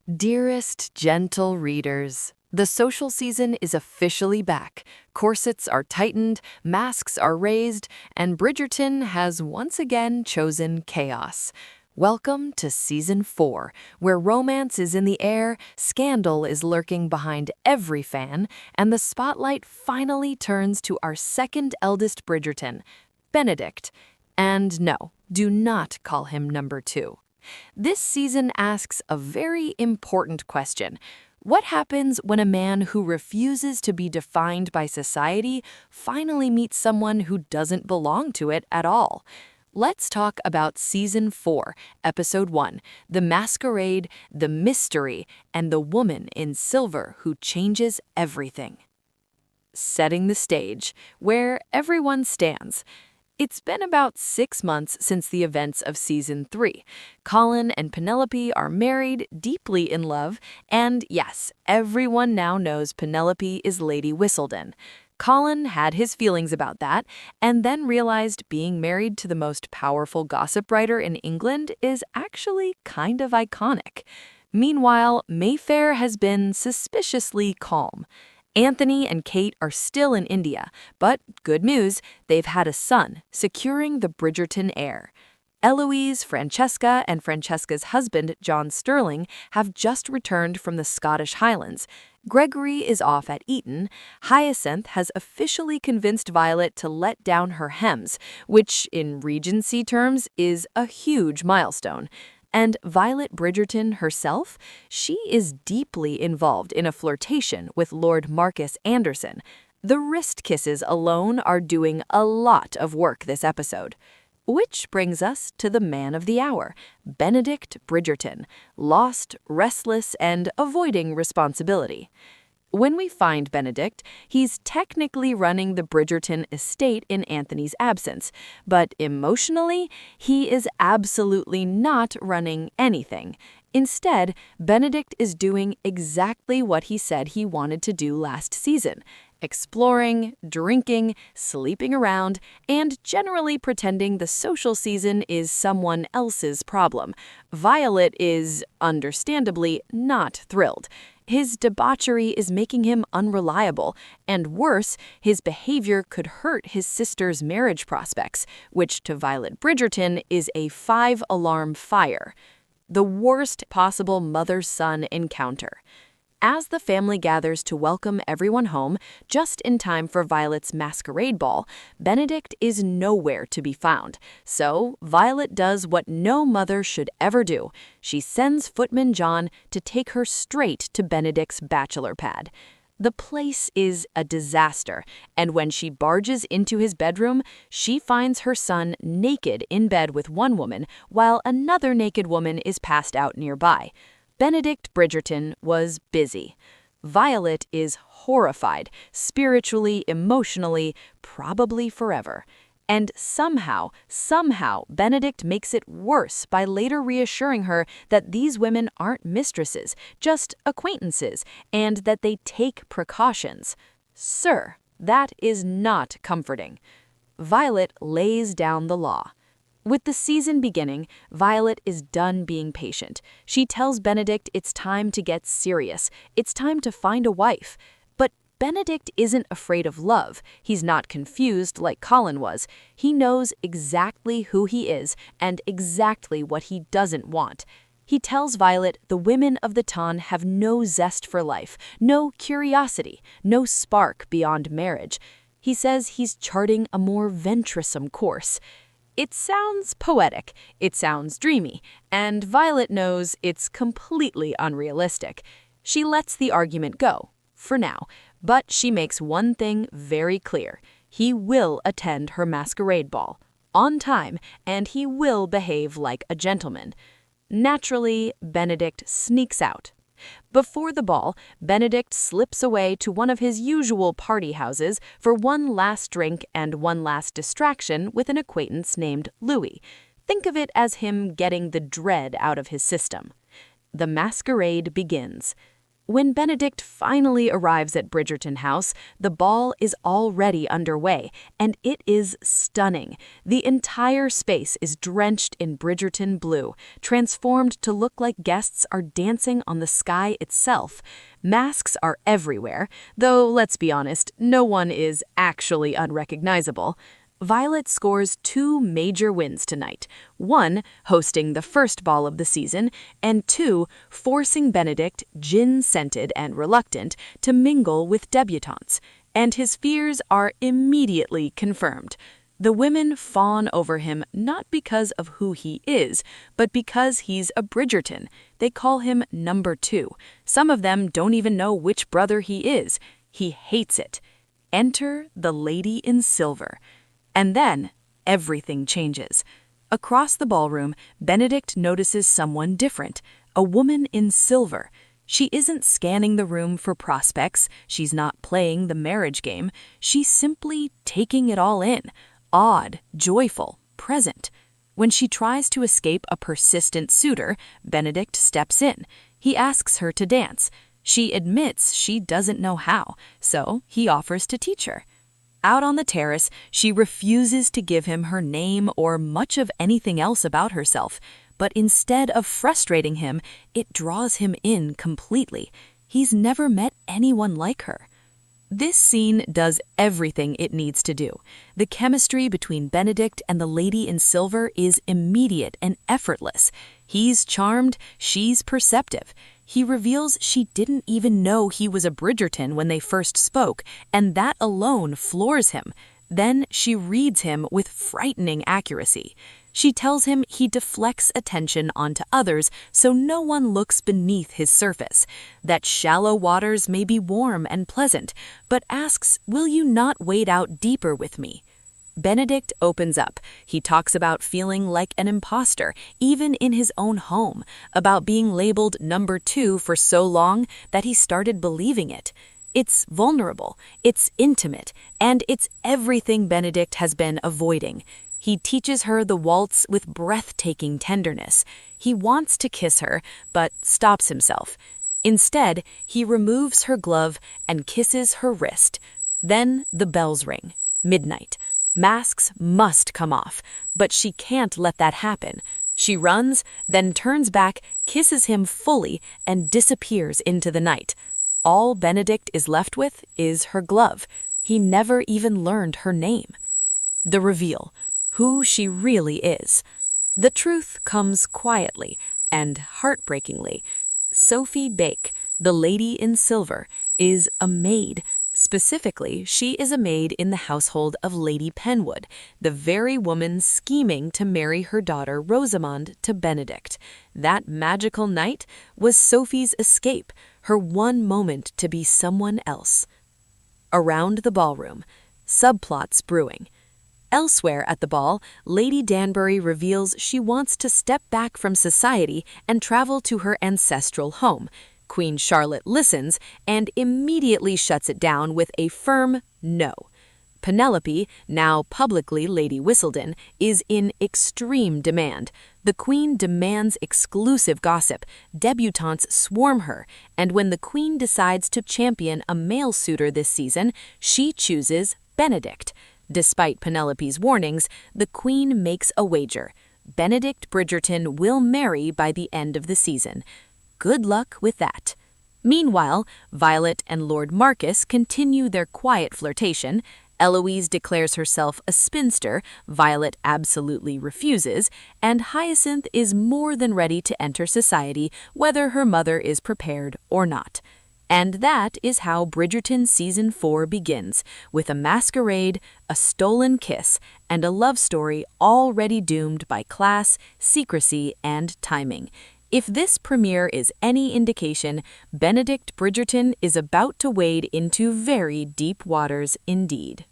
Dearest gentle readers, the social season is officially back. Corsets are tightened, masks are raised, and Bridgerton has once again chosen chaos. Welcome to Season 4, where romance is in the air, scandal is lurking behind every fan, and the spotlight finally turns to our second eldest Bridgerton, Benedict. And no, do not call him number 2. This season asks a very important question. What happens when a man who refuses to be defined by society finally meets someone who doesn't belong to it at all? Let's talk about Season 4, Episode 1, The Masquerade, the Mystery, and the Woman in Silver who changes everything. Setting the stage, where everyone stands. It's been about 6 months since the events of Season 3. Colin and Penelope are married, deeply in love, and yes, everyone now knows Penelope is Lady Whistledown. Colin had his feelings about that, and then realized being married to the most powerful gossip writer in England is actually kind of iconic. Meanwhile, Mayfair has been suspiciously calm. Anthony and Kate are still in India, but good news, they've had a son, securing the Bridgerton heir. Eloise, Francesca, and Francesca's husband, John Sterling, have just returned from the Scottish Highlands. Gregory is off at Eton. Hyacinth has officially convinced Violet to let down her hems, which, in Regency terms, is a huge milestone. And Violet Bridgerton herself, she is deeply involved in a flirtation with Lord Marcus Anderson. The wrist kisses alone are doing a lot of work this episode. Which brings us to the man of the hour, Benedict Bridgerton, lost, restless, and avoiding responsibility. When we find Benedict, he's technically running the Bridgerton estate in Anthony's absence, but emotionally, he is absolutely not running anything. Instead, Benedict is doing exactly what he said he wanted to do last season: exploring, drinking, sleeping around, and generally pretending the social season is someone else's problem. Violet is, understandably, not thrilled. His debauchery is making him unreliable, and worse, his behavior could hurt his sister's marriage prospects, which to Violet Bridgerton is a 5-alarm fire. The worst possible mother-son encounter. As the family gathers to welcome everyone home, just in time for Violet's masquerade ball, Benedict is nowhere to be found. So, Violet does what no mother should ever do. She sends footman John to take her straight to Benedict's bachelor pad. The place is a disaster, and when she barges into his bedroom, she finds her son naked in bed with one woman, while another naked woman is passed out nearby. Benedict Bridgerton was busy. Violet is horrified, spiritually, emotionally, probably forever. And somehow, Benedict makes it worse by later reassuring her that these women aren't mistresses, just acquaintances, and that they take precautions. Sir, that is not comforting. Violet lays down the law. With the season beginning, Violet is done being patient. She tells Benedict it's time to get serious. It's time to find a wife. But Benedict isn't afraid of love. He's not confused like Colin was. He knows exactly who he is and exactly what he doesn't want. He tells Violet the women of the Ton have no zest for life, no curiosity, no spark beyond marriage. He says he's charting a more venturesome course. It sounds poetic, it sounds dreamy, and Violet knows it's completely unrealistic. She lets the argument go, for now, but she makes one thing very clear. He will attend her masquerade ball, on time, and he will behave like a gentleman. Naturally, Benedict sneaks out. Before the ball, Benedict slips away to one of his usual party houses for one last drink and one last distraction with an acquaintance named Louis. Think of it as him getting the dread out of his system. The masquerade begins. When Benedict finally arrives at Bridgerton House, the ball is already underway, and it is stunning. The entire space is drenched in Bridgerton blue, transformed to look like guests are dancing on the sky itself. Masks are everywhere, though let's be honest, no one is actually unrecognizable. Violet scores 2 major wins tonight, 1 hosting the first ball of the season, and 2 forcing Benedict, gin-scented and reluctant, to mingle with debutantes. And his fears are immediately confirmed. The women fawn over him not because of who he is, but because he's a Bridgerton. They call him number 2. Some of them don't even know which brother he is. He hates it. Enter the lady in silver. And then, everything changes. Across the ballroom, Benedict notices someone different, a woman in silver. She isn't scanning the room for prospects, she's not playing the marriage game, she's simply taking it all in, awed, joyful, present. When she tries to escape a persistent suitor, Benedict steps in. He asks her to dance. She admits she doesn't know how, so he offers to teach her. Out on the terrace, she refuses to give him her name or much of anything else about herself, but instead of frustrating him, it draws him in completely. He's never met anyone like her. This scene does everything it needs to do. The chemistry between Benedict and the lady in silver is immediate and effortless. He's charmed, she's perceptive. He reveals she didn't even know he was a Bridgerton when they first spoke, and that alone floors him. Then she reads him with frightening accuracy. She tells him he deflects attention onto others so no one looks beneath his surface, that shallow waters may be warm and pleasant, but asks, "Will you not wade out deeper with me?" Benedict opens up. He talks about feeling like an imposter, even in his own home, about being labeled number 2 for so long that he started believing it. It's vulnerable, it's intimate, and it's everything Benedict has been avoiding. He teaches her the waltz with breathtaking tenderness. He wants to kiss her, but stops himself. Instead, he removes her glove and kisses her wrist. Then the bells ring. Midnight. Masks must come off, but she can't let that happen. She runs, then turns back, kisses him fully, and disappears into the night. All Benedict is left with is her glove. He never even learned her name. The reveal. Who she really is. The truth comes quietly and heartbreakingly. Sophie Bake, the lady in silver, is a maid. Specifically, she is a maid in the household of Lady Penwood, the very woman scheming to marry her daughter Rosamond to Benedict. That magical night was Sophie's escape, her one moment to be someone else. Around the ballroom, subplots brewing. Elsewhere at the ball, Lady Danbury reveals she wants to step back from society and travel to her ancestral home. Queen Charlotte listens and immediately shuts it down with a firm no. Penelope, now publicly Lady Whistledown, is in extreme demand. The Queen demands exclusive gossip, debutantes swarm her, and when the Queen decides to champion a male suitor this season, she chooses Benedict. Despite Penelope's warnings, the Queen makes a wager. Benedict Bridgerton will marry by the end of the season. Good luck with that. Meanwhile, Violet and Lord Marcus continue their quiet flirtation. Eloise declares herself a spinster, Violet absolutely refuses, and Hyacinth is more than ready to enter society whether her mother is prepared or not. And that is how Bridgerton Season 4 begins, with a masquerade, a stolen kiss, and a love story already doomed by class, secrecy, and timing. If this premiere is any indication, Benedict Bridgerton is about to wade into very deep waters indeed.